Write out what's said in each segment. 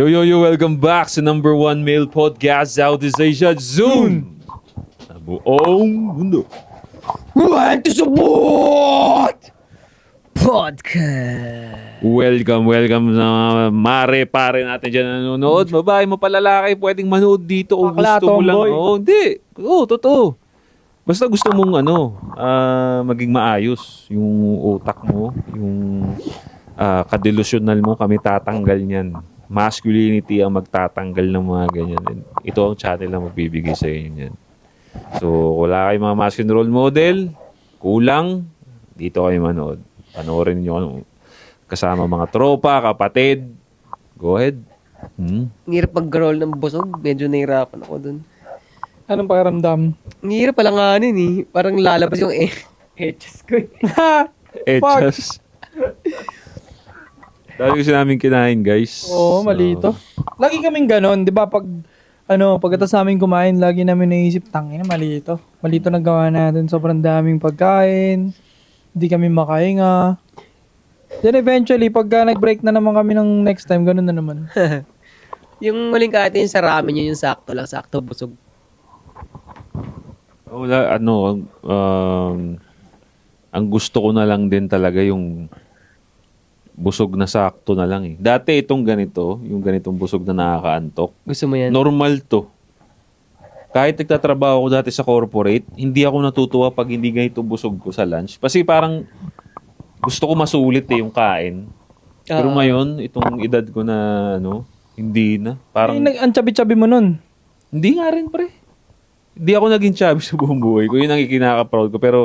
Welcome back sa number one male podcast Southeast Asia, Zune! Sa buong mundo. Want to support podcast. Welcome sa mga mare-pare natin dyan na nanonood. Babae mo palalaki, pwedeng manood dito kung Bakla, gusto mo lang. tomboy. Hindi. Totoo. Basta gusto mong maging maayos yung utak mo, yung kadelusyonal mo, kami tatanggal niyan. Masculinity ang magtatanggal ng mga ganyan. And ito ang channel na magbibigay sa inyo niyan. So, wala kayong mga masculine role model, kulang, dito kayo manood. Panoorin niyo kasama mga tropa, kapatid. Go ahead. Hirap mag-roll ng busog. Medyo nahirapan ako dun. Anong pakiramdam? Ang hirap pala nga nun eh. Parang lalabas yung edges ko eh. Etchas. Dahil kasi namin kinain, guys. Oo, malito. Lagi kaming ganon, di ba? Pagkatapos namin kumain, lagi namin naisip, tangina, malito. Malito na gawa natin. Sobrang daming pagkain. Hindi kami makahinga. Then eventually, pagka nag-break na naman kami ng next time, ganun na naman. Yung muling katin sa ramen yun, yung sakto lang. Sakto busog. Wala, ang gusto ko na lang din talaga yung busog na sakto na lang eh. Dati itong ganito, yung ganitong busog na nakakaantok, Gusto mo yan? normal to. Kahit nagtatrabaho ko dati sa corporate, hindi ako natutuwa pag hindi ganito busog ko sa lunch. Kasi parang gusto ko masulit eh yung kain. Pero ngayon, itong edad ko na hindi na. Parang, Ang chabi-chabi mo nun. hindi nga rin pre. Hindi ako naging chubby sa buong buhay ko. Yun ang ikinaka-proud ko. Pero,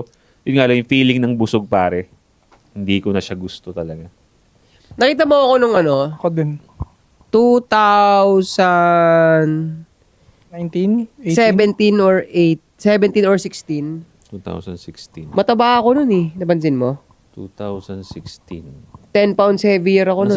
yun nga lang, yung feeling ng busog pare, hindi ko na siya gusto talaga. Nakita mo ako nung Ako din. 2017 19? 18? or 17 or 16. 2016. Mataba ako nun eh. Napansin mo? 2016. 10 pounds heavier ako nun.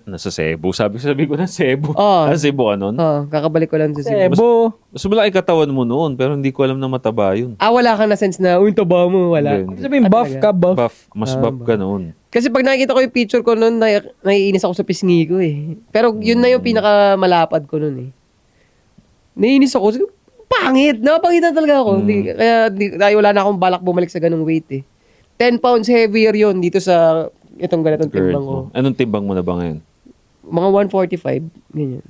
Nasa Cebu. Sabi ko na Cebu. Oo. Cebu ka nun? Kakabalik ko lang sa Cebu. Sebo. Mas malaki katawan mo noon, pero hindi ko alam na mataba yun. Wala kang na sense na, taba mo, wala. Hindi. Sabihin, buff ka, buff. Buff. Mas buff ka noon. Kasi pag nakikita ko yung picture ko noon, naiinis ako sa pisngi ko eh. Pero yun na yung pinakamalapad ko noon eh. Naiinis ako. Pangit! Napangit na talaga ako. Dahil wala na akong balak bumalik sa ganung weight eh. 10 pounds heavier yun dito sa itong ganitong Girl timbang ko. mo. Anong timbang mo na ba ngayon? Mga 145. Ganyan.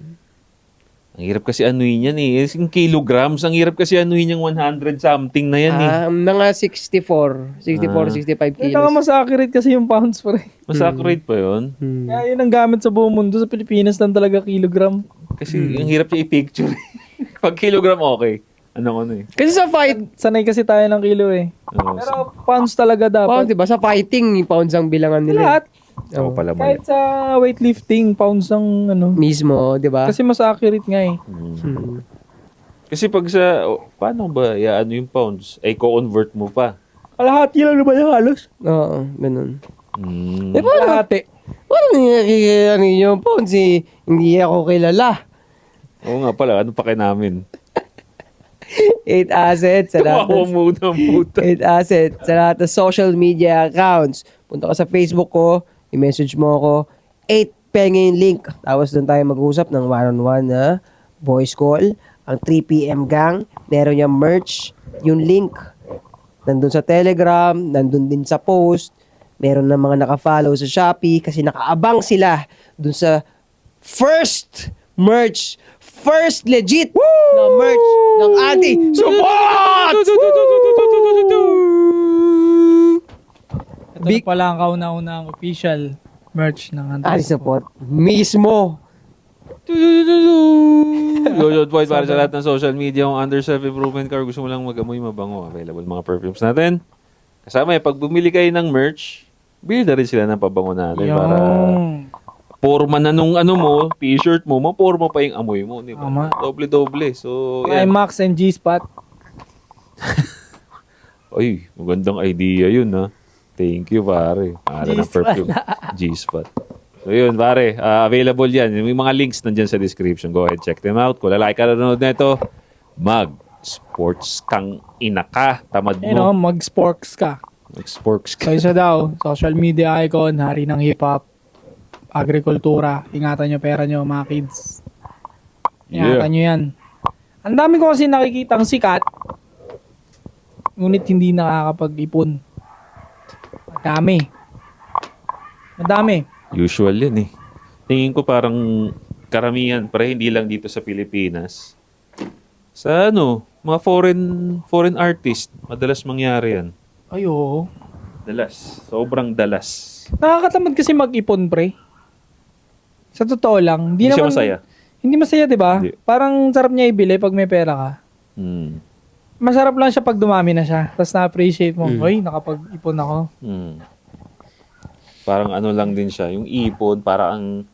Ang hirap kasi anuin yan eh. Yung kilograms, ang hirap kasi anuin yung 100 something na yan eh. Mga 64, 65 Ito nga kilos. mas accurate kasi yung pounds pre. Mas accurate pa yun. Kaya yun ang gamit sa buong mundo. Sa Pilipinas lang talaga kilogram. Kasi ang hirap niya i-picture. Pag kilogram okay. Ano eh. Kasi sa fight, Sanay kasi tayo ng kilo eh. Oo, Pero pounds talaga pounds, dapat. diba? Sa fighting, pounds ang bilangan nila. Lahat. ako pala mali. Kahit sa weightlifting, pounds ang Mismo, di ba? Kasi mas accurate nga eh. Kasi pag paano ba yung pounds? Ay, co-convert mo pa. Kalahati lang naman yung halos. Oo, ganun. Mm. Di ba? Kalahati. Ano yung pounds eh, hindi ako kilala. Oo nga pala, ano pa kayo namin? 8 assets sa lahat Wow, ng, muna puta. 8 assets sa lahat ng social media accounts. Punta ka sa Facebook ko, i-message mo ako, 8 penging link. Tapos doon tayo mag-usap ng one-on-one na voice call. Ang 3PM gang, meron yung merch, yung link. Nandun sa Telegram, nandun din sa post. Meron na mga naka-follow sa Shopee kasi nakaabang sila dun sa first merch, first legit na merch ng Anti Support! Ito na pala ang kauna-una ang official merch ng Anti Support. Mismo. Go point para sa lahat ng social media yung under self-improvement car. Gusto mo lang mag-amoy mabango. Available mga perfumes natin. Kasama pag bumili kayo ng merch, bili na rin sila ng pabango natin para porma na nung mo, t-shirt mo, maporma pa yung amoy mo, di ba? Tama. Doble-doble. So, yan. IMAX and G-Spot. Ay, magandang idea yun, ha? Thank you, pare. Para ng perfume. G-Spot. So, yun, pare. Available yan. Yung mga links nandyan sa description. Go ahead, check them out. Kung lalaki ka nanonood na ito, sports kang ina ka. Tamad mo. Mag-sporks ka. Mag-sports So ka. isa daw, social media icon, hari ng hip-hop, agrikultura. Ingatan nyo pera nyo mga kids. Ingatan nyo yan. Ang dami ko kasi nakikitang sikat, ngunit hindi nakakapag-ipon. Madami. Usual yun eh. Tingin ko parang karamihan, pre, hindi lang dito sa Pilipinas. Sa mga foreign artist, madalas mangyari yan. Ay, oo. Dalas. Sobrang dalas. Nakakatamad kasi mag-ipon, pre. Sa totoo lang. Hindi siya masaya. Hindi masaya, di ba? Hindi. Parang sarap niya ibili pag may pera ka. Hmm. Masarap lang siya pag dumami na siya. Tapos na-appreciate mo, oy, nakapag-ipon ako. Hmm. Parang ano lang din siya. Yung ipon, parang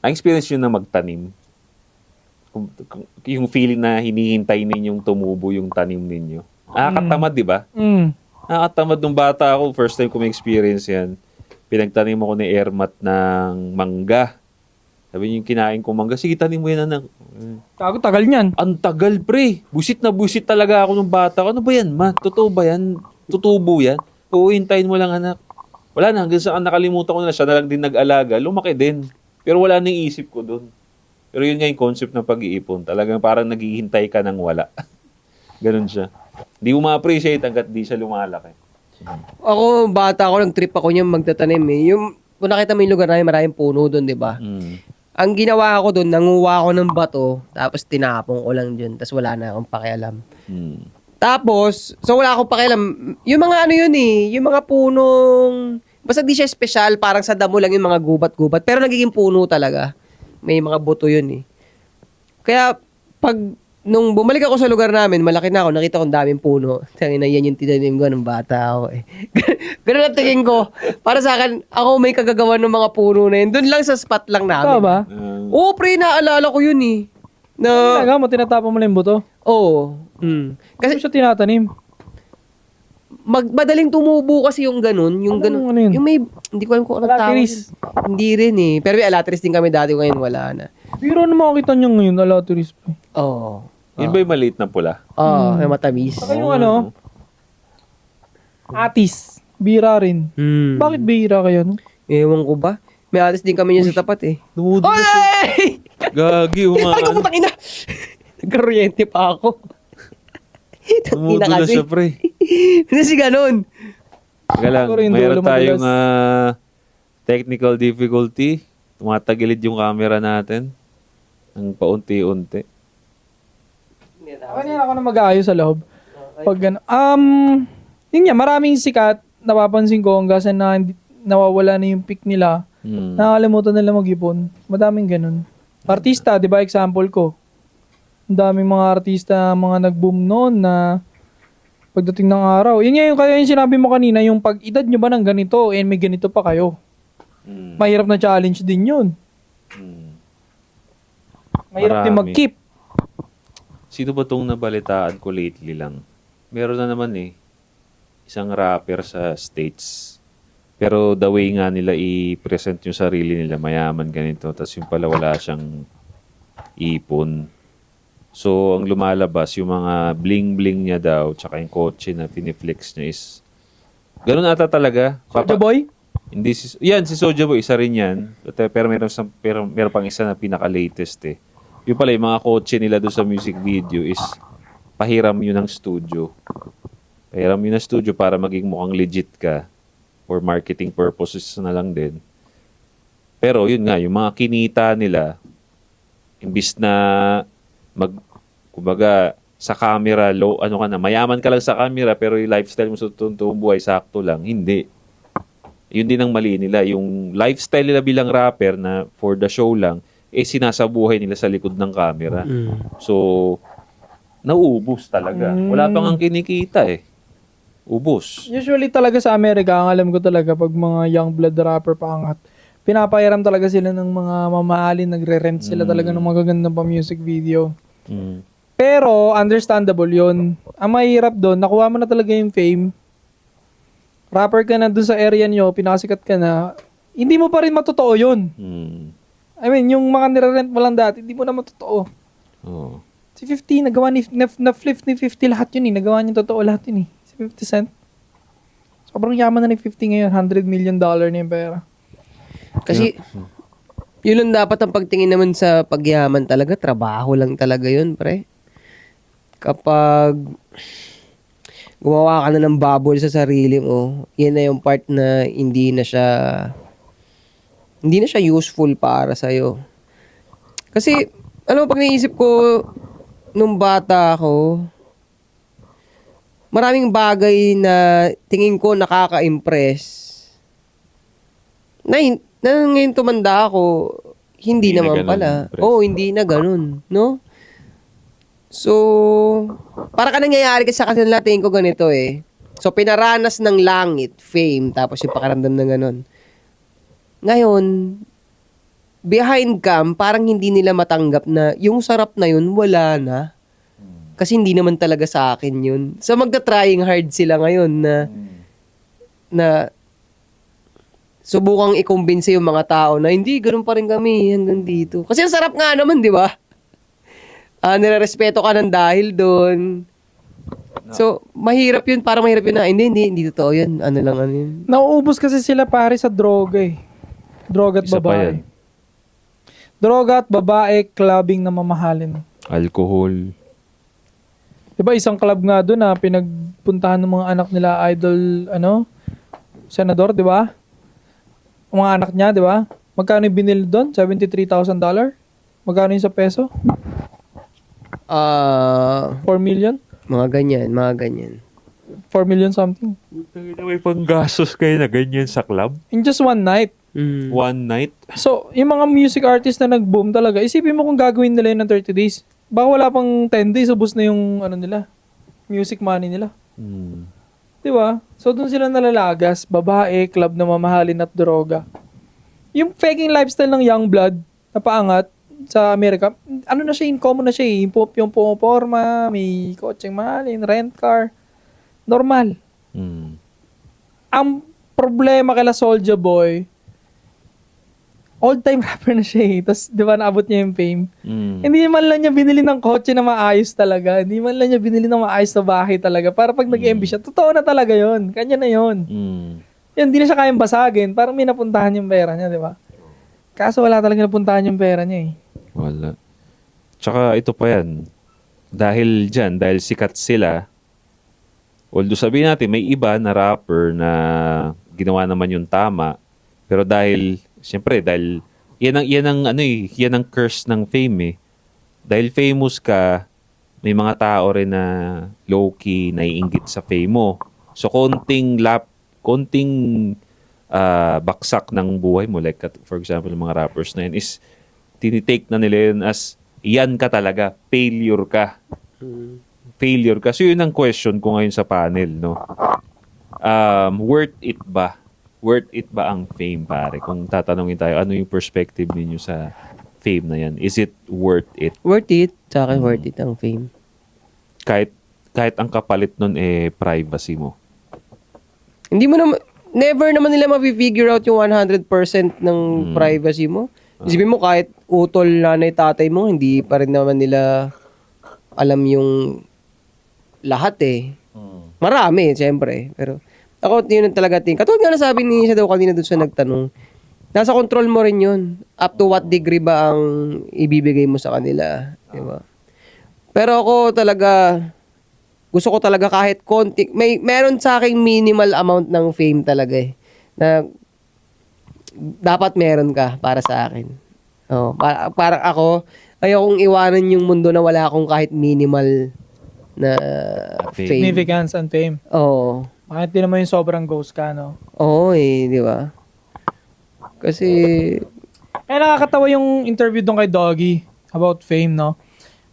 ang experience yun na magtanim. Yung feeling na hinihintay ninyong tumubo yung tanim ninyo. Nakakatamad, di ba? Nakakatamad nung bata ako. First time ko may experience yan. Pinagtanim ako ni Ermat ng mangga. Sabi niya yung kinain ko mangga, sige tanim mo yan anak. Kago, tagal niyan. Ang tagal pre. Busit na busit talaga ako nung bata. Ano ba yan ma? Totoo ba yan? Tutubo yan? Oo, hintayin mo lang anak. Wala na, hanggang saan nakalimutan ko na siya na lang din nag-alaga. Lumaki din. Pero wala nang isip ko doon. Pero yun nga yung concept ng pag-iipon. Talagang parang naghihintay ka ng wala. Ganun siya. Hindi mo ma-appreciate hanggat di siya lumalaki. Ako, bata ako, nag-trip ako niya magtatanim eh. Kung nakita mo yung lugar namin, maraming puno doon, di ba? Ang ginawa ko doon, nanguha ako ng bato, tapos tinapong ko lang dyan, tapos wala na akong pakialam. Tapos, so wala akong pakialam. Yung mga ano yun eh, yung mga punong, basta di siya special, parang sa damo lang yung mga gubat-gubat, pero nagiging puno talaga. May mga buto yun eh. Kaya, nung bumalik ako sa lugar namin, malaki na ako, nakita ko ang daming puno. Tangina, yan yung tinanim ko ng bata ako eh. Ganun ang tingin ko. Para sa akin, ako may kagagawa ng mga puno na yun. Doon lang sa spot lang namin. Tama ba? Oo, pre, naalala ko yun eh. Talaga mo, tinatapon mo lang yung buto? Oo. Kasi siya tinatanim. Madaling tumubo kasi yung ganun. Yung ganun. Ano yun? Yung may, hindi ko alam kung anong tawag. Alateris. Hindi rin eh. Pero may alateris din kami dati, ngayon wala na. Pero ano makakita niyo ngayon, alateris pa. Oo. Yun ba yung maliit na pula? Oo, may matamis. Saka yung atis. Bira rin. Bakit bira kayo? No? Ewan ko ba? May atis din kami yun sa tapat eh. Dumudulas siya. Ay! Gagi, Ay, putang ina! Nagkaryente pa ako. Tangina Dumudulas kasi. siya, pre. Kasi ganun. Teka lang, Pero yung mayroon dulo tayong madulas. technical difficulty. Tumatagilid yung camera natin. Ang paunti-unti. Kanina ako na mag-aayos sa loob. Pag yun nga, maraming sikat, napapansin ko hanggang sa nawawala na yung pick nila. Nakakalimutan nila mag-ipon. Madaming ganun. Artista, di ba, example ko. Ang daming mga artista, mga nag-boom noon na pagdating ng araw. Yun nga yung kaya yung sinabi mo kanina, yung pag-edad nyo ba ng ganito, and may ganito pa kayo. Mahirap na challenge din yun. Mahirap din Marami. mag-keep. Sino ba itong nabalitaan ko lately lang? Meron na naman eh. Isang rapper sa States. Pero the way nga nila i-present yung sarili nila, mayaman ganito. Tapos yung pala wala siyang ipon. So, ang lumalabas, yung mga bling-bling niya daw, tsaka yung kotse na piniflex niya is, ganun ata talaga. Soulja Boy? Hindi yan, si Soulja Boy, isa rin yan. Pero meron pang isa na pinaka-latest eh. Yung pala, yung mga kotse nila doon sa music video is, pahiram yun ng studio. Pahiram yun ng studio para maging mukhang legit ka for marketing purposes na lang din. Pero yun nga, yung mga kinita nila, imbis na kumbaga, sa camera, ano ka na, mayaman ka lang sa camera, pero yung lifestyle mo sa totoong buhay, sakto lang. Hindi. Yun din ang mali nila. Yung lifestyle nila bilang rapper na for the show lang, sinasabuhay nila sa likod ng camera. So, nauubos talaga. Wala pang ang kinikita eh. Ubos. Usually talaga sa Amerika, ang alam ko talaga pag mga young blood rapper paangat, pinapahiram talaga sila ng mga mamahalin, nagre-rent sila talaga ng magagandang pa music video. Pero, understandable yun. Ang mahirap doon, nakuha mo na talaga yung fame. Rapper ka na doon sa area nyo, pinakasikat ka na, hindi mo pa rin matotoo yun. I mean, yung mga nire-rent mo lang dati, hindi mo na matotoo. Oh. Si 50, nagawa na-flip ni 50 lahat yun eh. Nagawa niya totoo lahat yun eh. Si 50 Cent. Sobrang yaman na ni 50 ngayon. $100 million na yung pera. Kasi, Yun lang dapat ang pagtingin naman sa pagyaman talaga. Trabaho lang talaga yun, pre. Kapag gumawa ka na ng bubble sa sarili mo, yan na yung part na hindi na siya useful para sa'yo. Kasi, pag naisip ko, nung bata ako, maraming bagay na tingin ko nakaka-impress. Na ngayon tumanda ako, hindi Hindi na naman ganun pala. impress. Oo, hindi na ganun, no? So, para ka nangyayari kasi sa kanila, tingin ko ganito eh. So, pinaranas ng langit, fame, tapos yung pakaramdam ng ganun. Ngayon, behind cam, parang hindi nila matanggap na yung sarap na yun, wala na. Kasi hindi naman talaga sa akin yun. So, magta-trying hard sila ngayon na subukang i-convince yung mga tao na hindi, ganun pa rin kami hanggang dito. Kasi ang sarap nga naman, di ba? Nirerespeto ka ng dahil doon. So, mahirap yun. Parang mahirap yun na, hindi totoo yun. Ano yun. Nauubos kasi sila pare sa droga eh. Droga at Isa pa yan. babae. Droga at babae, clubbing na mamahalin. Alcohol. Diba isang club nga doon na pinagpuntahan ng mga anak nila idol, senador, di ba? Ang mga anak niya, di ba? Magkano yung binili doon? $73,000? Magkano yung sa peso? 4 million? Mga ganyan. 4 million something. May panggastos kayo na ganyan sa club? In just one night. One night? So, yung mga music artist na nag-boom talaga, isipin mo kung gagawin nila yun ng 30 days. Baka wala pang 10 days, ubos na yung nila, music money nila. Di ba? So, doon sila nalalagas, babae, club na mamahalin at droga. Yung faking lifestyle ng young blood na paangat sa Amerika, na siya, in common na siya eh. Yung pumaporma, may kotseng mahalin, rent car. Normal. Ang problema kala Soulja Boy, old-time rapper na siya eh. Tapos, di ba, naabot niya yung fame. Hindi man lang niya binili ng kotse na maayos talaga. Hindi man lang niya binili ng maayos na bahay talaga. Para pag nag-MB siya, totoo na talaga yon. Kanya na yon. Yan, hindi na siya kayang basagin. Parang may napuntahan yung pera niya, di ba? Kaso wala talaga napuntahan yung pera niya eh. Wala. Tsaka ito pa yan. Dahil sikat sila, although sabihin natin, may iba na rapper na ginawa naman yung tama, pero dahil yan ang curse ng fame eh. Dahil famous ka, may mga tao rin na low-key naiinggit sa fame mo. So, konting baksak ng buhay mo, like for example, mga rappers na yun, is tinitake na nila yun as, yan ka talaga, failure ka. Failure ka. So, yun ang question ko ngayon sa panel, no? Worth it ba? Worth it ba ang fame, pare? Kung tatanungin tayo, ano yung perspective ninyo sa fame na yan? Is it worth it? Worth it. Sa akin, worth it ang fame. Kahit ang kapalit nun privacy mo. Hindi mo naman, never naman nila ma-figure out yung 100% ng privacy mo. Isipin mo, kahit utol nanay tatay mo, hindi pa rin naman nila alam yung lahat eh. Marami, siyempre. Pero ako, yun ang talaga tingin. Katulad nga nasabi ni siya daw kanina doon sa nagtanong, nasa control mo rin yun. Up to what degree ba ang ibibigay mo sa kanila. Diba? Pero ako talaga, gusto ko talaga kahit konti, meron sa aking minimal amount ng fame talaga eh. Na dapat meron ka para sa akin. Para ako, ayokong iwanan yung mundo na wala akong kahit minimal na fame. Significance and fame. Oo. Bakit di naman yung sobrang ghost ka, no? Oo eh, di ba? Kasi, Kaya nakakatawa yung interview doon kay Doggy about fame, no?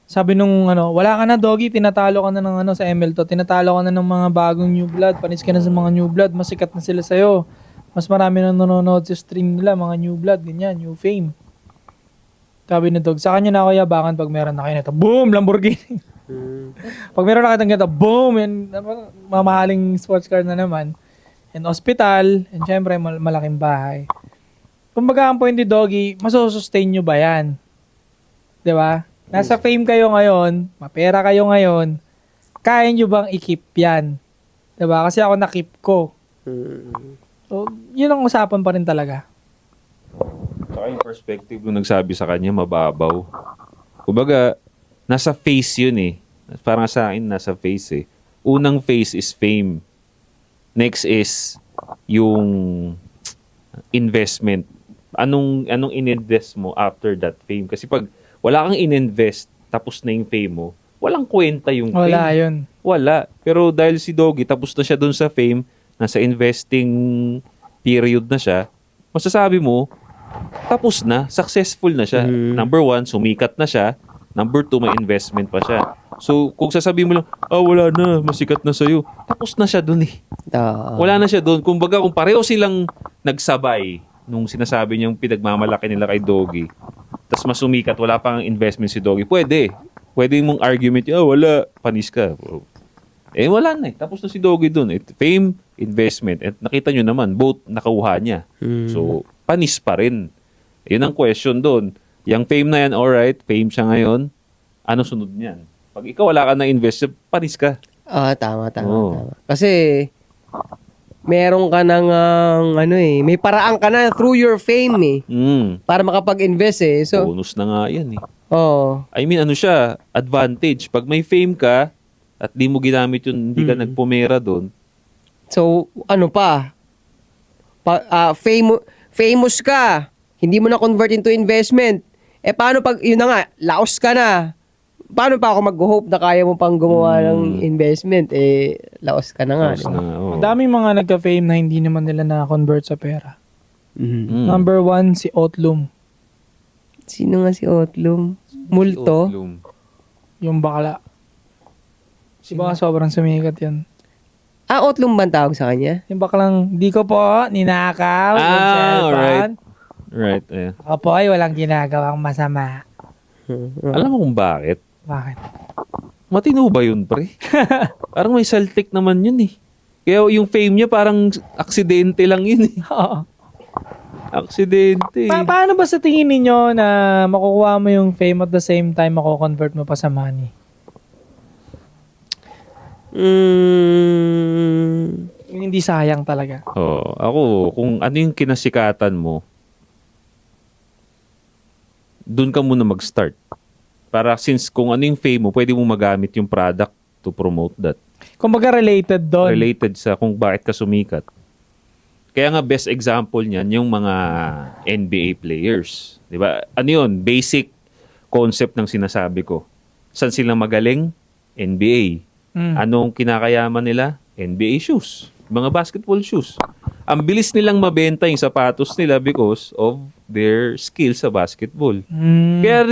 Sabi nung, wala ka na, Doggy, tinatalo ka na ng sa ML to. Tinatalo ka na ng mga bagong new blood. Panis ka na sa mga new blood. Mas sikat na sila sa'yo. Mas marami na nanonood sa stream nila, mga new blood, ganyan, new fame. Sabi ni Dog, sa kanya na ako yabangan pag meron na kayo nito. Boom! Lamborghini! Pag meron na kayo nito, boom! Yan, mamahaling sports car na naman. And hospital, and syempre, malaking bahay. Kumbaga ang point ni Doggy, masusustain nyo ba yan? Diba? Nasa fame kayo ngayon, mapera kayo ngayon, kaya nyo bang i-keep yan? Diba? Kasi ako na-keep ko. So, yun ang usapan pa rin talaga. Saka yung perspective nung nagsabi sa kanya, mababaw. Kumbaga, nasa face yun eh. Parang sa akin, nasa face eh. Unang face is fame. Next is yung investment. Anong ininvest mo after that fame? Kasi pag wala kang ininvest, tapos na yung fame mo, walang kwenta yung fame. Wala yun. Wala. Pero dahil si Doggy, tapos na siya dun sa fame, nasa investing period na siya, masasabi mo, tapos na, successful na siya. Number 1, sumikat na siya. Number 2, may investment pa siya. So, kung sasabihin mo lang, wala na, masikat na sa'yo, tapos na siya dun eh. Wala na siya dun. Kumbaga, kung pareho silang nagsabay nung sinasabi niyang pinagmamalaki nila kay Doggy, tapos mas sumikat, wala pang investment si Doggy, pwede. Pwede mong argument, wala, panis ka. Wala na eh. Tapos na si Doggy dun. Fame, investment. At nakita nyo naman, both nakuha niya. So, panis pa rin. Yun ang question dun. Yung fame na yan, alright, fame siya ngayon. Ano sunod niyan? Pag ikaw wala ka na invest, panis ka. Tama. Oo. Kasi, meron ka ng, may paraan ka na through your fame para makapag-invest eh. So, Bonus na nga yan eh. I mean, ano siya, advantage. Pag may fame ka, at di mo ginamit yun, hindi ka nagpumera doon. So, famous ka, hindi mo na convert into investment. Paano pag, yun na nga, laos ka na. Paano pa ako mag-hope na kaya mo pang gumawa ng investment? Laos ka na nga. Tapos na, Ang daming mga nagka-fame na hindi naman nila na-convert sa pera. Number 1, si Otlum. Sino nga si Otlum? Multo? Otlum. Yung bakla. Si baka sobrang sumikat yan. Otlum ba ang tawag sa kanya? Yung baklang, di ko po ninakaw. yung cellphone. Right. Yeah. Ako po ay walang ginagawang masama. Alam mo kung bakit? Bakit? Matino ba yun, pre? Parang may saltik naman yun eh. Kaya yung fame niya parang aksidente lang yun eh. Oo. Aksidente. Paano ba sa tingin ninyo na makukuha mo yung fame at the same time mako-convert mo pa sa money? Yung hindi sayang talaga. Ako, kung ano yung kinasikatan mo, doon ka muna mag-start. Para since kung ano yung fame mo, pwede mo magamit yung product to promote that. Kumbaga related doon. Related sa kung bakit ka sumikat. Kaya nga best example niyan yung mga NBA players. 'Di ba? Ano yun? Basic concept ng sinasabi ko. Saan sila magaling? NBA. Anong kinakayaman nila? NBA shoes. Mga basketball shoes. Ang bilis nilang mabenta yung sapatos nila because of their skill sa basketball. Kaya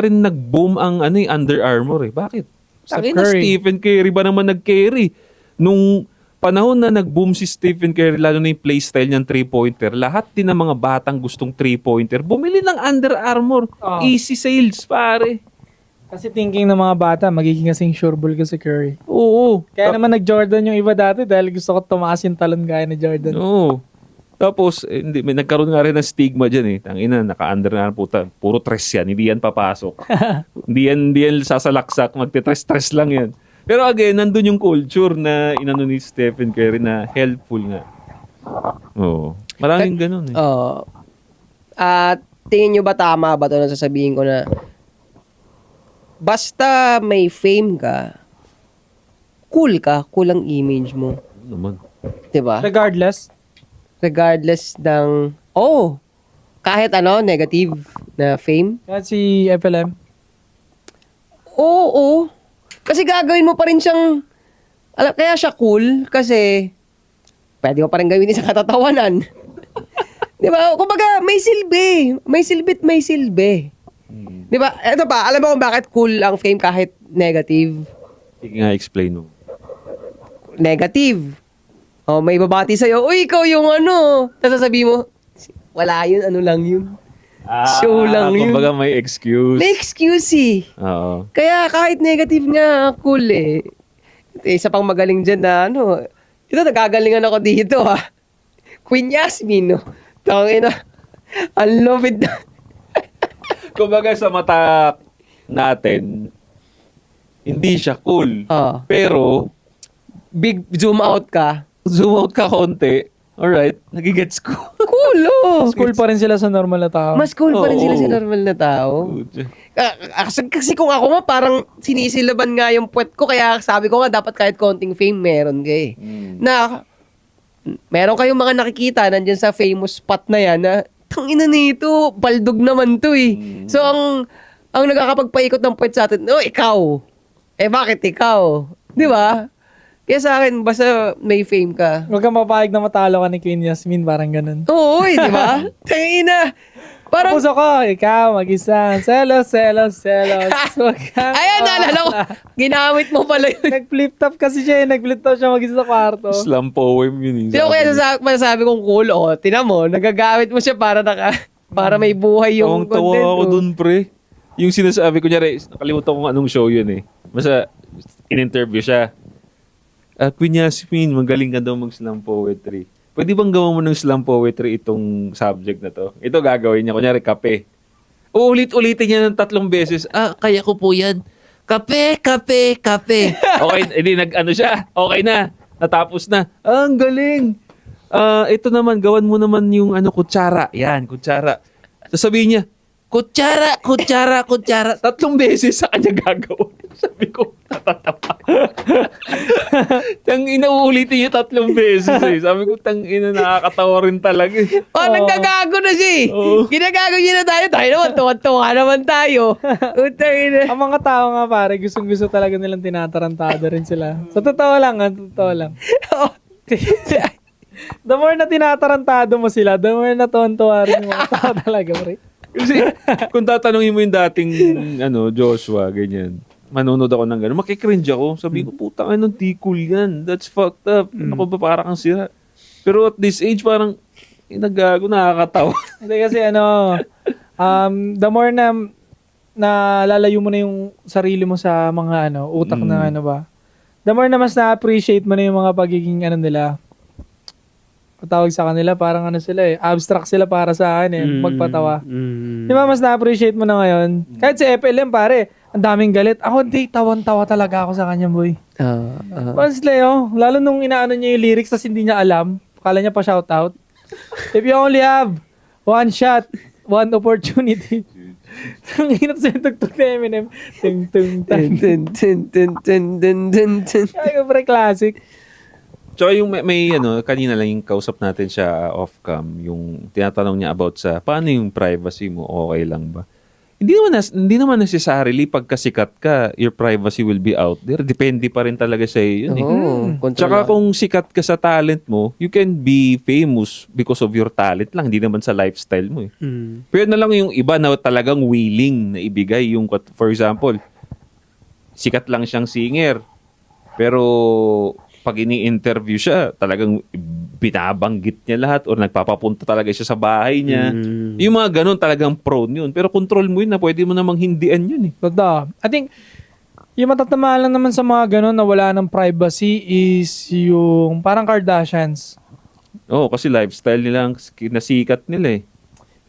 rin nag-boom ang Under Armour eh. Bakit? Steph Tangina, Curry. Stephen Curry ba naman nag-carry? Nung panahon na nag-boom si Stephen Curry, lalo na yung playstyle niyang 3-pointer, lahat din ng mga batang gustong 3-pointer, bumili ng Under Armour. Easy sales, pare. Kasi thinking ng mga bata, magiging kasing sureball ka si Curry. Oo. Kaya naman nag-Jordan yung iba dati dahil gusto ko tumaas yung talon gaya ni Jordan. Oo. Tapos, hindi, may nagkaroon nga rin ng stigma dyan eh. Tangina, naka-under na puta. Puro tres yan. Hindi yan papasok. hindi yan sasalaksak. Magte-tres-tres lang yan. Pero again, nandun yung culture na inano ni Stephen Curry na helpful nga. Oo. Maraming ganun eh. Tingin nyo ba tama ba ito na sasabihin ko na basta may fame ka, cool ang image mo. Ano naman? Diba? Regardless, Ng, kahit negative na fame. kahit si FLM, Oo. Kasi gagawin mo pa rin siyang, kaya siya cool kasi pwede mo pa rin gawin sa katatawanan. Diba? Kumbaga, may silbi. May silbi. Diba? Ito pa, alam mo kung bakit cool ang fame kahit negative? Sige nga, explain mo. Negative. May babati sa'yo, uy, ikaw yung Tapos sasabihin mo, wala yun, lang yun. Show lang yun. Kumbaga may excuse. May excuse eh. Oo. Kaya kahit negative nga, cool eh. Isa pang magaling dyan na ito, nagagalingan ako dito ha. Queen Yasmin, no? Tangina. Ang lupit na. Kumbaga sa mata natin, hindi siya cool. Pero, Big zoom out ka. zoom out ka konti, Alright, nagigets ko. Cool, oh. School pa rin sila sa normal na tao. Mas cool pa rin sila Oo. sa normal na tao. Kasi kung ako nga, parang sinisilaban nga yung puwet ko, kaya sabi ko nga, dapat kahit konting fame meron ka eh. Na, meron kayong mga nakikita nandyan sa famous spot na yan na, tangina nito, baldog naman to eh. So, ang nakakapagpaikot ng puwet sa atin, oh, ikaw. Eh, bakit ikaw? Di ba? Kaya sa akin, basta may fame ka. Huwag kang mapahig na matalo ka ni Queen Yasmin, parang ganun. Oo, di ba? Tangina. Parang, Tapos ako, ikaw, mag-isa. Selos. Huwag kang ayan, naalala ko. Ginamit mo pala yun. Nag-flip top kasi siya, nag-flip top siya mag-isa sa kwarto. Slam poem yun. Sino kaya masasabi kong cool? O, tinan mo, nagagamit mo siya para para may buhay yung Tawang-tawa content. ako oh. dun, pre. Yung sinasabi, kunyari, nakalimutan ko kung anong show yun eh. Basta, in-interview siya. Queen Yasmin, magaling ka daw mag-slam poetry. Pwede bang gawa mo ng slam poetry itong subject na to? Ito gagawin niya. Kunyari, kape. Uulit-ulitin niya ng 3 beses. Kaya ko po yan. Kape. Okay, edi nag-ano siya. Okay na. Natapos na. Ang galing. Ito naman, gawan mo naman yung kutsara. Yan, kutsara. Sasabihin niya, kutsara. 3 beses sa kanya gagawin. Sabi ko, natatawa. Tang ina, uulitin niya 3 beses eh. Sabi ko, tang ina, nakakatawa rin talaga eh. Nanggagago na siya eh. Oo. Ginagago niya na tayo. Tayo naman, tuwa naman tayo. Utang ina. Ang mga tao nga pare, gustong-gusto talaga nilang tinatarantado rin sila. Sa totoo lang. The more na tinatarantado mo sila, the more na tuwan-tuwa rin yung mga tao talaga, pre. Kasi kung tatanungin mo yung dating Joshua, ganyan. Manonood ako ng gano'n. Makikringe ako. Sabi ko, putang ina, di cool yan. That's fucked up. Ako ba para kang sira? Pero at this age, parang, nagago, nakakatawa. Hindi kasi the more na lalayo mo na yung sarili mo sa mga utak na the more na mas na-appreciate mo na yung mga pagiging nila. Patawag sa kanila, parang sila abstract sila para sa akin magpatawa. Di ba mas na-appreciate mo na ngayon? Kahit si FLM pare, ang daming galit. Ako hindi, tawan-tawa talaga ako sa kanya, boy. Honestly, lalo nung inaano niya yung lyrics tas hindi niya alam, akala niya pa shoutout. If you only have one shot, one opportunity. Ang hinat sa tugtog ni Eminem. Ting, ting, ting. Ay, pre, classic. Tsaka yung may kanina lang yung kausap natin siya off-cam, yung tinatanong niya about sa paano yung privacy mo, okay lang ba? Hindi naman necessarily pagkasikat ka, your privacy will be out there. Depende pa rin talaga sa iyo yun. Tsaka kung sikat ka sa talent mo, you can be famous because of your talent lang, hindi naman sa lifestyle mo eh. Pero na lang yung iba na talagang willing na ibigay yung, for example, sikat lang siyang singer, pero pag ini-interview siya, talagang binabanggit niya lahat or nagpapapunta talaga siya sa bahay niya. Yung mga ganun talagang prone yun. Pero control mo yun na pwede mo namang hindian yun eh. Totoo. I think, yung matatamaan lang naman sa mga ganun na wala ng privacy is yung parang Kardashians. Oo, kasi lifestyle nila ang nasikat nila eh.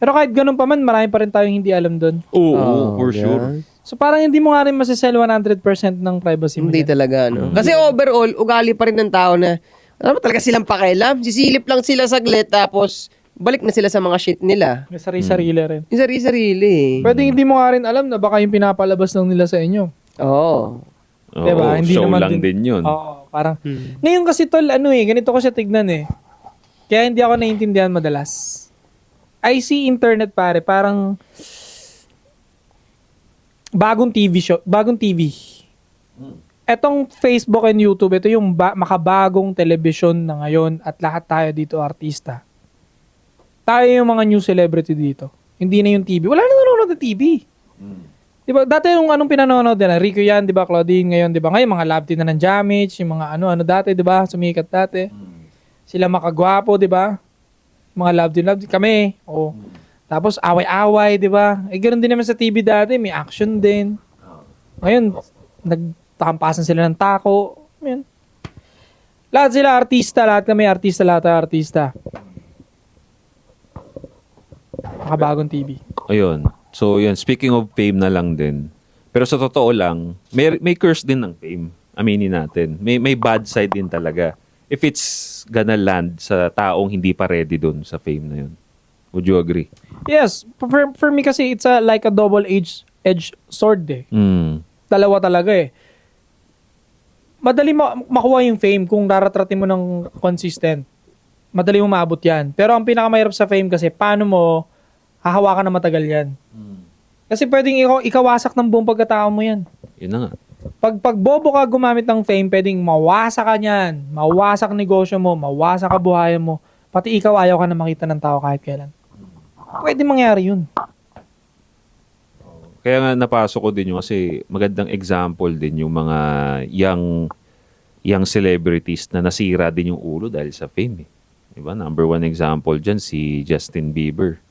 Pero kahit ganun pa man, marami pa rin tayong hindi alam doon. Oo, for sure. So parang hindi mo nga rin masisell 100% ng privacy mo. Hindi talaga, Kasi overall, ugali pa rin ng tao na, alam mo talaga silang pakialam. Sisilip lang sila saglit, tapos balik na sila sa mga shit nila. May sarili-sarili rin. Yung sarili-sarili. Pwede hindi mo nga rin alam na baka yung pinapalabas lang nila sa inyo. Oo. Diba? Oo, Hindi show naman lang din yun. Oo, parang. Ngayon kasi tol, ganito ko siya tignan eh. Kaya hindi ako naiintindihan madalas. I see internet pare, parang bagong TV. Etong Facebook and YouTube, ito yung makabagong television na ngayon at lahat tayo dito artista. Tayo yung mga new celebrity dito. Hindi na yung TV. Wala na nanonood ng TV. Diba? Dati yung anong pinanonood nila, Rico yan, diba, Claudine ngayon, diba? Ngayon, mga love team na ng Jamage, yung mga ano dati, diba? Sumikat dati. Sila makagwapo, diba? Mga love team, kami. Oh. Tapos, away-away, diba? Ganoon din naman sa TV dati, may action din. Ngayon, nagtakampasan sila ng tako. Ayan. Lahat sila artista, lahat kami artista, lahat tayo artista. Makabagong TV. Ayun. So, yun. Speaking of fame na lang din. Pero sa totoo lang, may curse din ng fame. Aminin natin. May bad side din talaga. If it's gonna land sa taong hindi pa ready dun sa fame na yun. Would you agree? Yes, for me kasi it's like a double-edged sword eh. Mm. Dalawa talaga eh. Madali makuha yung fame kung daratratin mo ng consistent. Madali mo maabot yan. Pero ang pinakamahirap sa fame kasi, paano mo hahawakan na matagal yan? Kasi pwedeng ikawasak ng buong pagkatao mo yan. Yun na nga. Pag bobo ka gumamit ng fame, pwedeng mawasak ka niyan. Mawasak negosyo mo, mawasak kabuhayan mo. Pati ikaw ayaw ka na makita ng tao kahit kailan. Pwede mangyari yun. Kaya nga napasok ko din yung kasi magandang example din yung mga young celebrities na nasira din yung ulo dahil sa fame. Diba? Number one example dyan, si Justin Bieber.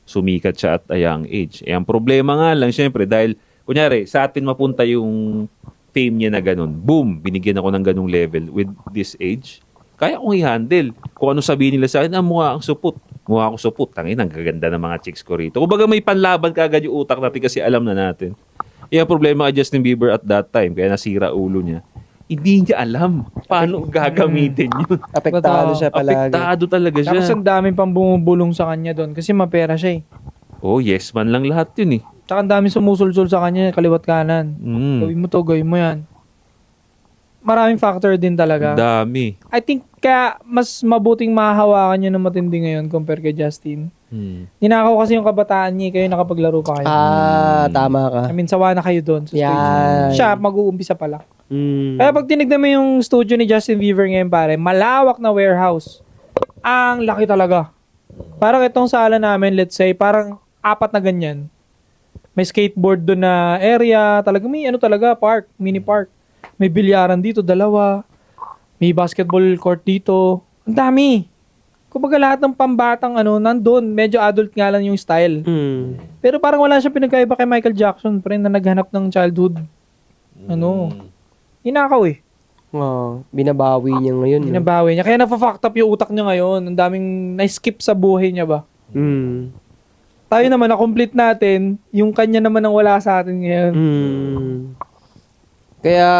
Sumikat siya at a young age. Ang problema nga lang, syempre, dahil, kunyari, sa atin mapunta yung fame niya na ganun. Boom! Binigyan ako ng ganung level with this age. Kaya kong i-handle. Kung ano sabihin nila sa akin, mukha akong supot. Mukha akong supot. Tangin, ang gaganda ng mga chicks ko rito. Kumbaga may panlaban kagad yung utak natin kasi alam na natin. Ang problema kay Justin Bieber at that time, kaya nasira ulo niya, hindi niya alam paano gagamitin yun. Apektado siya palagi. Apektado talaga siya. Tapos ang daming pang bumubulong sa kanya doon kasi mapera siya eh. Oh, yes man lang lahat yun eh. Tsaka ang daming sumusulsul sa kanya, kaliwat kanan. Gawin mo to, gawin mo yan. Maraming factor din talaga. Dami. I think kaya mas mabuting mahahawakan nyo ng matindi ngayon compare kay Justin. Ninakaw kasi yung kabataan niya, kayo nakapaglaro pa kayo. Tama ka. I mean, sawa na kayo doon sa stage. Yan. Siya, mag-uumpisa pa lang. Mm. Kaya pag tinignan mo yung studio ni Justin Bieber ngayon, pare, malawak na warehouse. Ang laki talaga. Parang itong sala namin, let's say, parang 4 na ganyan. May skateboard doon na area. Talaga may talaga, park, mini park. May bilyaran dito, 2. May basketball court dito. Ang dami. Kumbaga lahat ng pambatang nandun. Medyo adult nga lang yung style. Pero parang wala siya pinagkaiba kay Michael Jackson, pre, na naghanap ng childhood. Hinakaw eh. Binabawi niya ngayon. Binabawi niya. Kaya nafa-fucked up yung utak niya ngayon. Ang daming na-skip sa buhay niya ba? Tayo naman, na-complete natin. Yung kanya naman ang wala sa atin ngayon. Kaya,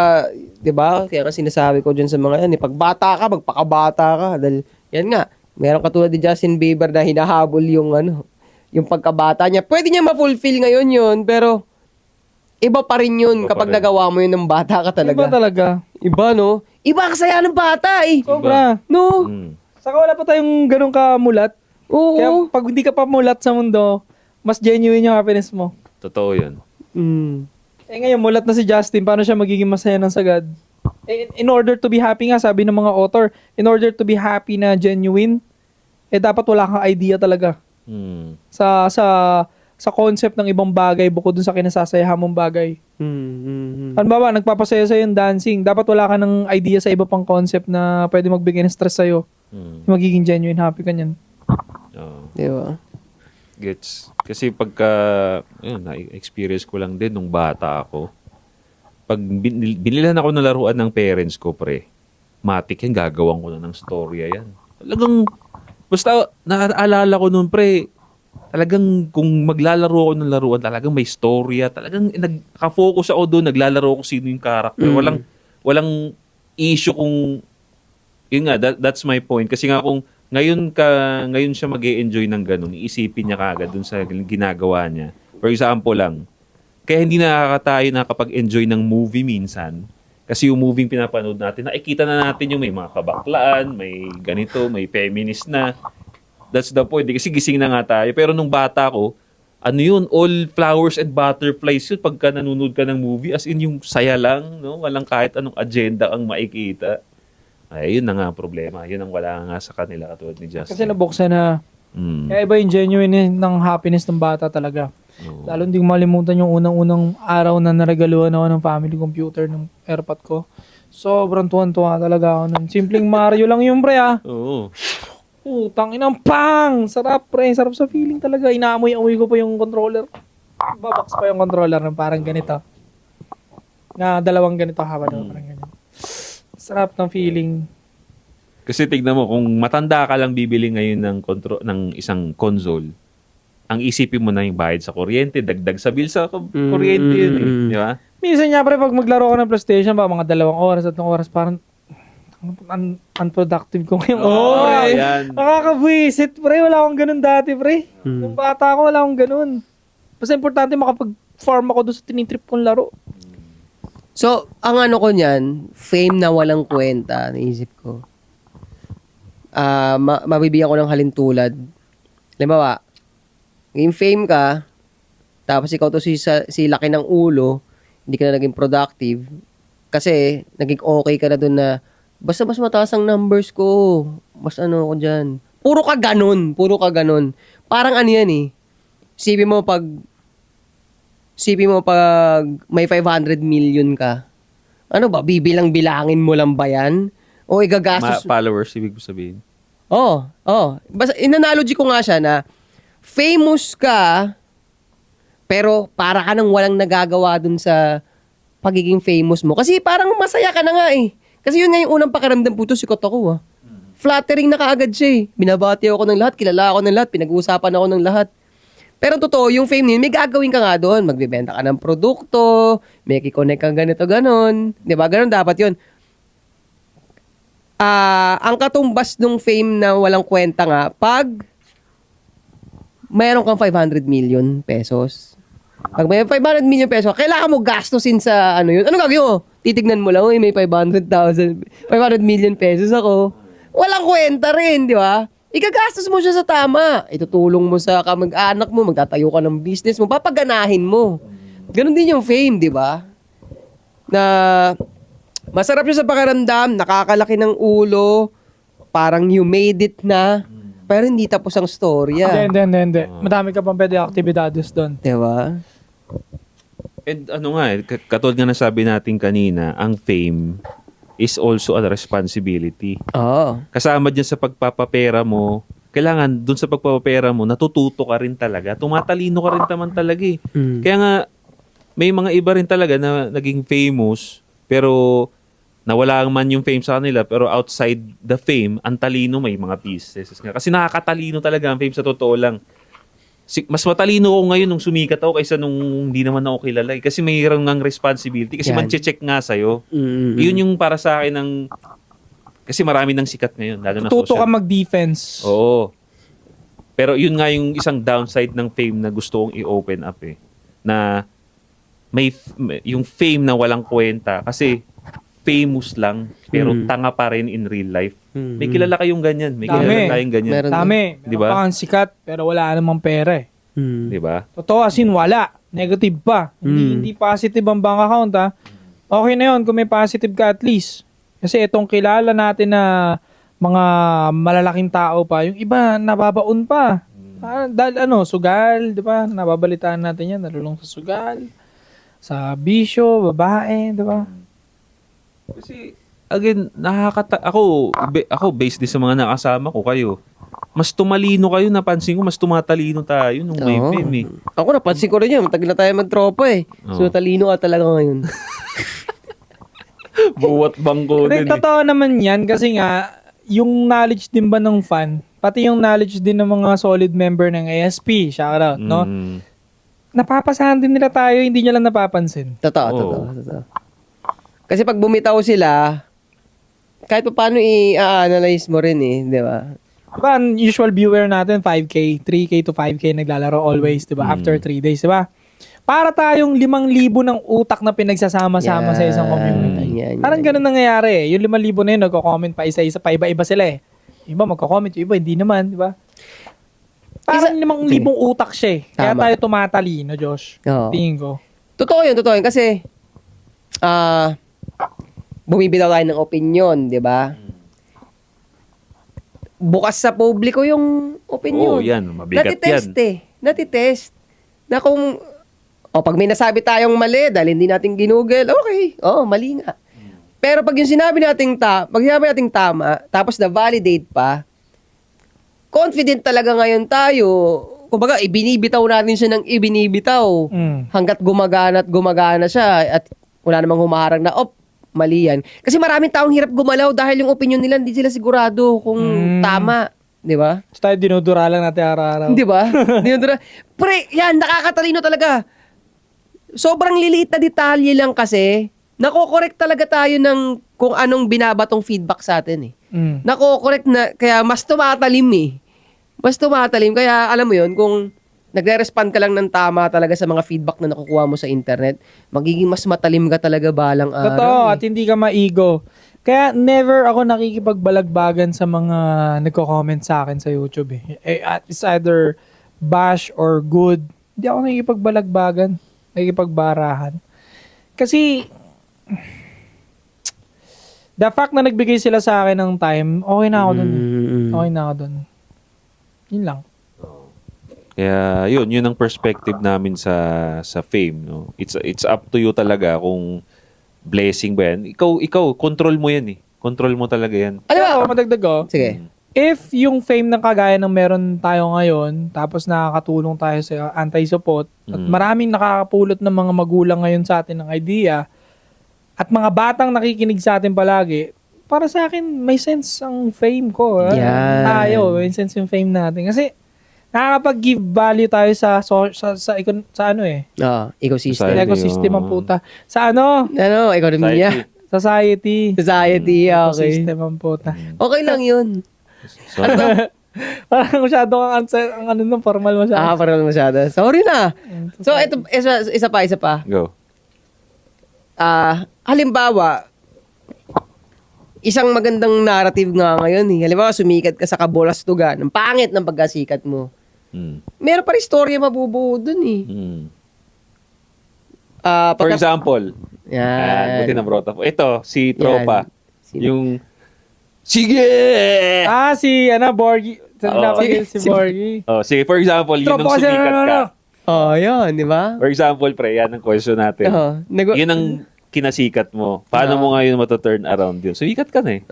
di ba? Kaya nga sinasabi ko dyan sa mga yan, pag bata ka, magpakabata ka. Dahil, yan nga, meron katulad ni Justin Bieber na hinahabol yung yung pagkabata niya. Pwede niya ma-fulfill ngayon yun, pero iba pa rin yun Iba kapag pa rin. nagawa mo yun ng bata ka talaga. Iba talaga. Iba, no? Iba ang saya ng bata, eh. Sobra. No? Saka wala pa tayong ganun kamulat. Oo. Kaya pag hindi ka pa mulat sa mundo, mas genuine yung happiness mo. Totoo yun. Ngayon, mulat na si Justin, paano siya magiging masaya ng sagad? In order to be happy nga, sabi ng mga author, in order to be happy na genuine, dapat wala kang idea talaga. Sa concept ng ibang bagay bukod dun sa kinasasayahan mong bagay. Ano ba, nagpapasaya sa'yo yung dancing, dapat wala ka ng idea sa iba pang concept na pwede magbigay ng stress sa'yo. Magiging genuine happy ka niyan. Di ba? Gets. Kasi pagka, na-experience ko lang din nung bata ako. Pag binilan ako ng laruan ng parents ko, pre, matik yan, gagawin ko na ng storya yan. Talagang, basta naaalala ko nun, pre, talagang kung maglalaro ako ng laruan, talagang may storya. Talagang nagka-focus ako doon, naglalaro ako sino yung character. Walang issue kung, yun nga, that's my point. Kasi nga kung ngayon siya mag-e-enjoy ng ganun, iisipin niya kaagad dun sa ginagawa niya. For example lang, kaya hindi nakakatayo na kapag enjoy ng movie minsan, kasi yung movie pinapanood natin, nakikita na natin yung may mga kabaklaan, may ganito, may feminist na. That's the point. Kasi gising na nga tayo. Pero nung bata ko, all flowers and butterflies yun pagka nanonood ka ng movie. As in yung saya lang, no? Walang kahit anong agenda ang makikita. Ay, yun na nga problema. Yun ang wala nga sa kanila katulad ni Justin. Kasi nabuksan na. Kaya iba yung genuine ng happiness ng bata talaga. Lalo hindi ko malimutan yung unang-unang araw na naregaluhan ako ng family computer ng AirPod ko. Sobrang tuwan-tuwa talaga ako nun. Simpleng Mario lang yung pre Oo. Putang inang pang! Sarap pre, sarap sa feeling talaga. Inaamoy-amoy ko pa yung controller. Babaks pa yung controller ng parang ganito. Na 2 ganito haba daw, parang ganito. Sarap ng feeling. Kasi tignan mo, kung matanda ka lang bibili ngayon ng isang console, ang isipin mo na yung bayad sa kuryente, dagdag sa bill sa kuryente yun eh. Di ba? Minsan niya pre, pag maglaro ko ng PlayStation, mga 2 oras, 3 oras, parang unproductive ko ngayon. Oo, pre. yan. Nakakabwisit, pre. Wala akong ganun dati, pre. Nung bata ko, wala akong ganun. Basta importante makapag-farm ako doon sa tinitrip kong laro. So, ang ano ko niyan, fame na walang kwenta, naisip ko. Mabibigyan ko ng halintulad. Halimbawa, yung fame ka, tapos ikaw to si laki ng ulo, hindi ka na naging productive, kasi naging okay ka na dun na, basta mas mataas ang numbers ko, mas ano ko dyan. Puro ka ganun. Parang ano yan eh. Sipin mo pag may 500 million ka, ano ba, bibilang-bilangin mo lang ba yan? O igagastos? Followers, ibig mo sabihin. Oh. Basta inanalogy ko nga siya na famous ka, pero para ka nang walang nagagawa dun sa pagiging famous mo. Kasi parang masaya ka na nga eh. Kasi yun nga yung unang pakiramdam, puto sikot ako ah. Flattering na kaagad siya eh. Binabati ako ng lahat, kilala ako ng lahat, pinag-uusapan ako ng lahat. Pero totoo, yung fame niya, may gagawin ka nga doon. Magbibenta ka ng produkto, may kikonek kang ganito, ganon. Diba? Ganon dapat yun. Ang katumbas ng fame na walang kwenta nga, pag mayroon kang 500 million pesos. Pag may 500 million pesos, kailangan mo gastusin sa ano yun. Ano gagawin mo? Titignan mo lang, may 500 million pesos ako. Walang kwenta rin, di ba? Igagastos mo siya sa tama. Itutulong mo sa kamag-anak mo, magtatayo ka ng business mo, papaganahin mo. Ganon din yung fame, di ba? Na masarap siya sa pakiramdam, nakakalaki ng ulo, parang you made it na, pero hindi tapos ang storya. Hindi. Madami ka pang pwede aktibidades doon. Di ba? And ano nga katulad nga nasabi natin kanina, ang fame is also a responsibility. Oo. Kasama dyan sa pagpapapera mo, kailangan dun sa pagpapapera mo, natututo ka rin talaga. Tumatalino ka rin naman talaga eh. Kaya nga, may mga iba rin talaga na naging famous, pero nawala man yung fame sa kanila, pero outside the fame, ang talino may mga pieces nga. Kasi nakakatalino talaga ang fame sa totoo lang. Mas matalino ko ngayon nung sumikat ako kaysa nung hindi naman ako kilala. Kasi mayroon ngang responsibility. Kasi Yan. man-check nga sa'yo. Yun yung para sa akin ng... Kasi marami nang sikat ngayon. Lalo na Tuto ka social. mag-defense. Oo. Pero yun nga yung isang downside ng fame na gusto kong i-open up eh. Na yung fame na walang kwenta. Kasi famous lang, pero tanga pa rin in real life. May kilala kayong ganyan. May Dami. kilala tayong ganyan. Meron. Dami. Di ba? Meron pa kang sikat, pero wala namang pera eh. Di ba? Totoo, as in wala. Negative pa. Hindi positive ang bank account ha. Okay na yun kung may positive ka at least. Kasi itong kilala natin na mga malalaking tao pa, yung iba nababaon pa. Dahil sugal, di ba? Nababalitaan natin yan, nalulong sa sugal, sa bisyo, babae, di ba? Kasi, again, ako based din sa mga nakasama ko kayo. Mas tumalino kayo, napansin ko, mas tumatalino tayo nung may Oo. fame eh. Ako napansin ko rin yun. Matagal na tayo magtropa eh. So, talino ka talaga ngayon. Buwat bangko Pero din eh. totoo naman yan kasi nga, yung knowledge din ba ng fan, pati yung knowledge din ng mga solid member ng ASP, shoutout, no? Napapasahan din nila tayo, hindi nyo lang napapansin. Totoo. Kasi pag bumitaw sila, kahit pa paano i-analyze mo rin eh, di ba? Diba, ang usual viewer natin, 5K, 3K to 5K naglalaro always, diba? After 3 days, diba? Para tayong 5,000 ng utak na pinagsasama-sama sa isang community. Parang ganun nangyayari eh. Yung 5,000 na yun, nagko-comment pa isa-isa, pa iba-iba sila eh. Yung iba magko-comment, yung iba hindi naman, diba? Parang 5,000 utak siya eh. Kaya Tama. tayo tumatalino, Josh. Oo. Tingin ko. Totoo yun. Kasi, bumibitaw tayo ng opinion, di ba? Bukas sa publiko yung opinion. Oo, yan. Mabigat Natitest yan. eh. Natitest. Na kung, pag may nasabi tayong mali, dahil hindi natin ginugel, okay. Mali nga. Pero pag yung sinabi nating tama, tapos na-validate pa, confident talaga ngayon tayo. Kumbaga, ibinibitaw natin siya ng ibinibitaw. Hanggat gumagana at gumagana siya at wala namang humaharang na, mali yan. Kasi maraming taong hirap gumalaw dahil yung opinion nila hindi sila sigurado kung tama. Di ba? So tayo dinudura lang natin araw-araw. Di ba? Pre, yan, nakakatalino talaga. Sobrang liliit na detalye lang kasi nako-correct talaga tayo ng kung anong binabatong feedback sa atin eh. Mm. Nako-correct na, kaya mas tumatalim eh. Mas tumatalim, kaya alam mo yun, kung nagre-respond ka lang ng tama talaga sa mga feedback na nakukuha mo sa internet, magiging mas matalim ka talaga balang araw. Totoo, eh. at hindi ka maigo. Kaya never ako nakikipagbalagbagan sa mga nagko-comment sa akin sa YouTube eh. It's either bash or good. Hindi ako nakikipagbalagbagan, nakikipagbarahan. Kasi the fact na nagbigay sila sa akin ng time, okay na ako dun. Okay na ako dun. Yun lang. Kaya yun ang perspective namin sa fame, no. It's up to you talaga kung blessing ba yan. Ikaw control mo yan eh. Control mo talaga yan. Ano ba? Ako, madagdag ko. Sige. If yung fame ng kagaya ng meron tayo ngayon, tapos nakakatulong tayo sa anti-support, at maraming nakakapulot ng mga magulang ngayon sa atin ng idea, at mga batang nakikinig sa atin palagi, para sa akin, may sense ang fame ko. Yan. Tayo, may sense yung fame natin. Kasi, nakakapag-give value tayo sa ano eh. Ecosystem. Society, Ecosystem ang oh. puta. Sa ano? Ano, ekonomiya. Society. Society. Society, okay. Ecosystem ang puta. Okay lang yun. So, Parang masyado ang ano nung formal masyado. Parang masyado. Sorry na. So, ito, isa pa. go. Halimbawa, isang magandang narrative nga ngayon eh. Halimbawa, sumikat ka sa kabulastugan. Ang pangit ng pagkasikat mo. Meron pa rin storya mabubuo dun eh. For example, Yan. buti na brought up. Ito, si Tropa. Sino? Yung, sige! Si Borgie. Si Borgie. Sige, for example, yun Tropa ang kasi sumikat ka. Yan, di ba? For example, pre, yan ang question natin. Yun ang kinasikat mo. Paano mo ngayon matuturn around yun? Sumikat ka na eh.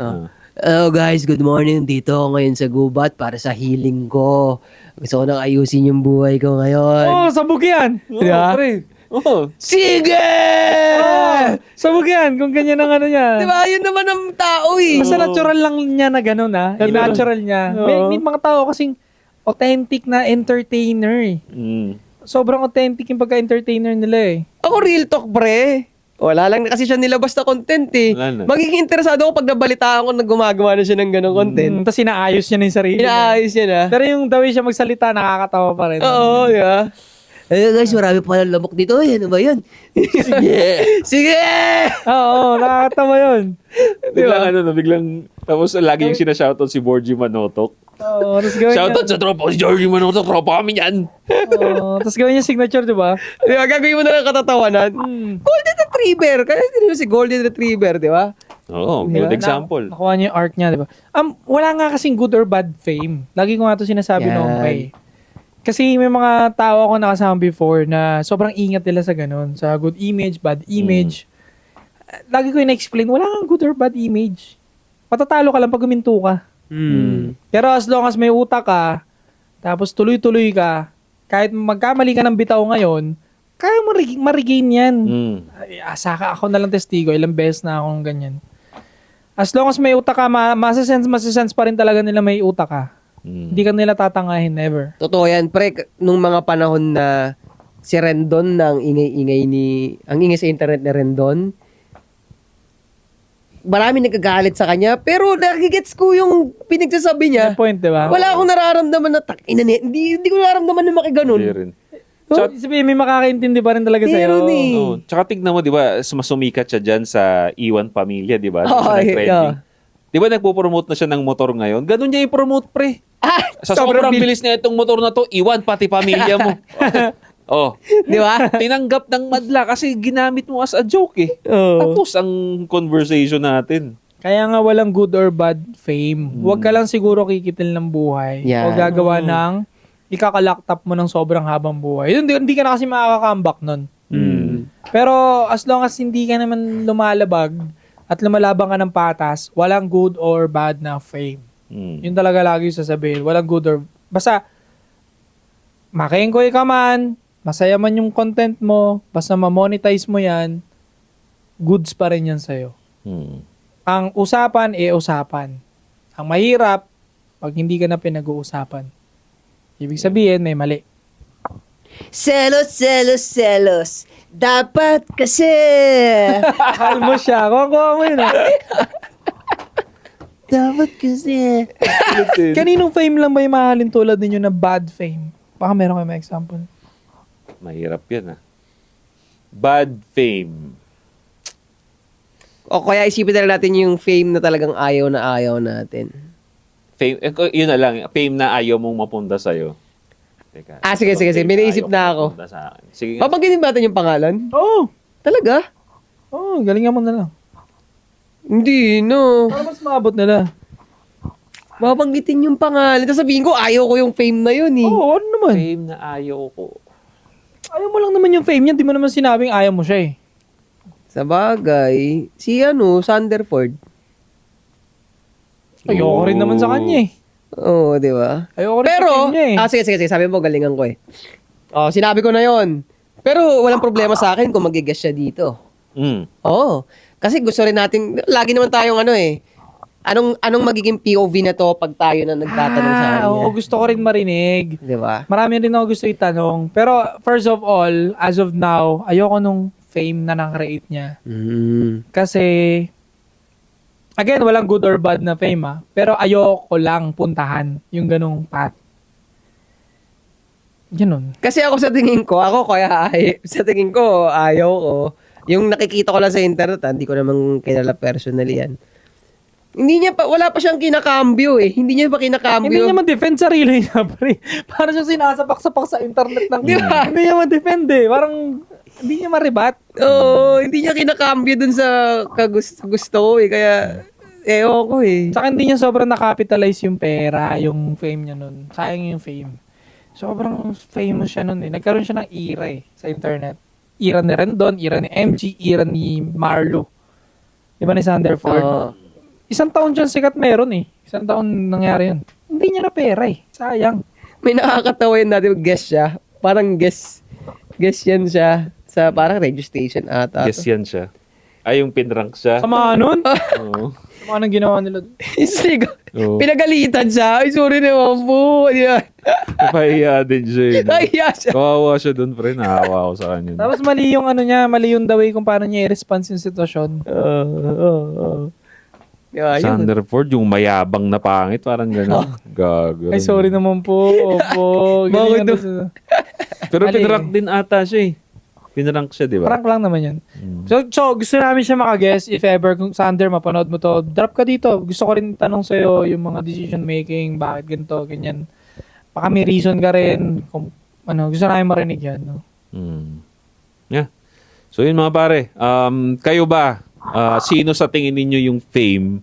Hello guys, good morning. Dito ako ngayon sa Gubat para sa healing ko. Gusto ko nang ayusin yung buhay ko ngayon. Sabog yan. Diba? Pre. Sige! Sabog yan. Kung ganyan ang ano niya. Di ba? Yun naman ang tao eh. Basta natural lang niya na gano'n Natural niya. May mga tao kasing authentic na entertainer eh. Sobrang authentic yung pagka-entertainer nila eh. Ako real talk, pre. Wala lang na kasi siya nilabas na content eh. Wala na. Magiging interesado ako pag nabalitaan ko na gumagawa na siya ng ganong content. Tapos inaayos niya na yung sarili niya. Inaayos niya na. Pero yung the way siya magsalita, nakakatawa pa rin. Oo, di ba? Guys, marami pa lang lamok dito. Ano ba yun? Sige! Sige! Oo, nakakatawa yun. Biglang, tapos lagi yung sinashoutout si Borgie Manotok. Oo, tapos gawin niya. Shoutout sa tropa ko si Borgie Manotok, tropa kami yan. Oo, tapos gawin niya signature, di ba? Di ba? Gagawin mo na lang katatawanan. Golden Retriever. Kaya hindi si Golden Retriever, di ba? Oo, Diba? good example. Nakuha niya yung art niya, di ba? Wala nga kasing good or bad fame. Lagi ko nga ito sinasabi Yan. noong kay. Kasi may mga tao ako nakasama before na sobrang ingat nila sa ganun. Sa good image, bad image. Lagi ko yung explain wala kang good or bad image. Patatalo ka lang pag guminto ka. Pero as long as may utak ka, tapos tuloy-tuloy ka, kahit magkamali ka ng bitaw ngayon, kaya mo ma-regain yan. Saka ako na lang testigo, ilang beses na akong ganyan. As long as may utak ka, masisense pa rin talaga nila may utak ka. Hindi ka nila tatangahin, never. Totoo yan, pre. Nung mga panahon na si Rendon ang ingay sa internet ni Rendon, marami nagagalit sa kanya, pero nakigets ko yung pinagsasabi niya. May point, di ba? Wala akong nararamdaman na hindi ko nararamdaman na makiganon. Hindi rin. Sabihin, may makakaintindi pa rin talaga sa'yo. Meron eh. Oo. Tsaka tignan mo, di ba, mas sumikat siya dyan sa Iwan Pamilya, di ba? Oo, Nag-trending. Di ba nagpo-promote na siya ng motor ngayon? Ganun niya i-promote, pre. Sa sobrang bilis na itong motor na to, iwan pati pamilya mo. Di ba? Tinanggap ng madla kasi ginamit mo as a joke eh. Oo. Tapos ang conversation natin. Kaya nga walang good or bad fame. Huwag ka lang siguro kikitil ng buhay. Yan. O gagawa ng ikakalaktap mo ng sobrang habang buhay. Hindi ka na kasi makaka-comeback nun. Pero as long as hindi ka naman lumalabag at lumalabang ka ng patas, walang good or bad na fame. Yun talaga lagi yung sasabihin. Walang good or... Basta, makaengkoy ka man, masaya man yung content mo, basta ma-monetize mo yan, goods pa rin yan sa'yo. Ang usapan, usapan. Ang mahirap, pag hindi ka na pinag-uusapan. Ibig sabihin, may mali. Selos, selos, selos. Dapat kasi. Mahal mo siya. Kuha mo yun ah. Dapat kasi. Kaninong fame lang ba yung mahalin tulad ninyo na bad fame? Baka meron kayo may example. Mahirap yan Bad fame. O kaya isipin na lang natin yung fame na talagang ayaw natin. Fame, yun na lang. Fame na ayaw mong mapunta sa'yo. Teka. Sige. May naisip Ayaw na mong ako. mapunta sa akin. Sige nga. Babanggitin ba natin yung pangalan? Oo. Talaga? Oo, galingan mo na lang. Hindi, no. Para mas maabot nila. Babanggitin yung pangalan. Tapos sabihin ko, ayaw ko yung fame na yun eh. Oo, ano naman? Fame na ayaw ko. Ayaw mo lang naman yung fame niya. Di mo naman sinabing ayaw mo siya eh. Sa bagay, si Sanderford. Ayoko rin naman sa kanya eh. Oo, di ba? Ayoko rin Pero, sa fame niya eh. sige, sabi mo, galingan ko eh. Sinabi ko na yon. Pero walang problema sa akin kung mag-guest siya dito. Oo. Kasi gusto rin natin, lagi naman tayong anong magiging POV na to pag tayo na nagtatanong sa kanya. Oo, gusto ko rin marinig. Di ba? Marami rin ako gusto itanong. Pero first of all, as of now, ayoko nung fame na na-create niya. Kasi, again, walang good or bad na fame pero ayoko lang puntahan yung ganong path. Ganun. Kasi ako sa tingin ko, sa tingin ko, ayaw ko. Yung nakikita ko lang sa internet, hindi ko naman kilala personally yan. Wala pa siyang kinakambyo eh. Hindi niya pa kinakambyo. Hindi niya ma-defend sarili niya, pre. Parang siya sinasapak-sapak sa internet ng Di ba? Hindi niya ma-defend eh. Parang, hindi niya ma-rebat. Oo, hindi niya kinakambyo dun sa gusto ko eh. Kaya, ewan ko eh. Saka hindi niya sobrang nakapitalize yung pera, yung fame niya nun. Sayang yung fame. Sobrang famous siya nun eh. Nagkaroon siya ng era eh, sa internet. Era ni Rendon, era ni MG, era ni Marlo. Di ba ni Sanderford? Isang taon siya sikat meron eh. Isang taon nangyari yun. Hindi niya na pera eh. Sayang. May nakakatawa yun natin guest siya. Parang guest yan siya sa parang radio station ata. Yes, yan siya. Ay, yung pinrank siya. Sama nun? Oo. Sama nang ginawa nila. Oo. Pinagalitan siya. Ay, sorry naman po. Yan. Napahiya din siya. Nahiya siya. Kawawa siya dun, pre. Nakawa ako sa kanya. Tapos mali yung mali yung the way kung paano niya i-response yung sitwasyon. Sanderford, yung mayabang na pangit, parang gano'n. Gago. Ay, sorry naman po. Opo. Bakit Ganyan to? Pero Mali. pinrank din ata siya eh. Pinrank siya, di ba? Prank lang naman yun. So, gusto namin siya makaguess. If ever, kung Sander, mapanood mo to, drop ka dito. Gusto ko rin tanong sa'yo yung mga decision making, bakit ganito, ganyan. Baka may reason ka rin. Kung, gusto namin marinig yan. No? Yeah. So yun mga pare, kayo ba, sino sa tingin ninyo yung fame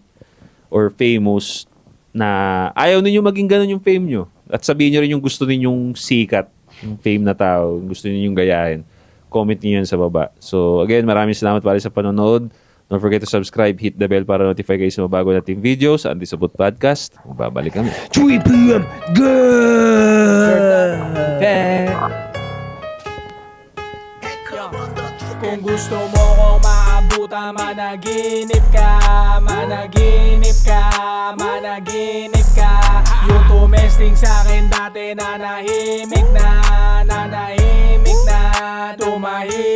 or famous na ayaw ninyo maging ganun yung fame nyo? At sabihin nyo rin yung gusto ninyong sikat, yung fame na tao, gusto ninyong gayahin. Comment niyo yan sa baba. So again, maraming salamat pare sa panonood. Don't forget to subscribe, hit the bell para notify kayo sa mga bago nating videos sa Undisabot Podcast. Babalik kami. 3 p.m. Girl! Kung gusto mo kong maabutan, managinip ka, managinip ka, managinip ka. Yung tumesting sa'kin dati nanahimik na, tumahimik.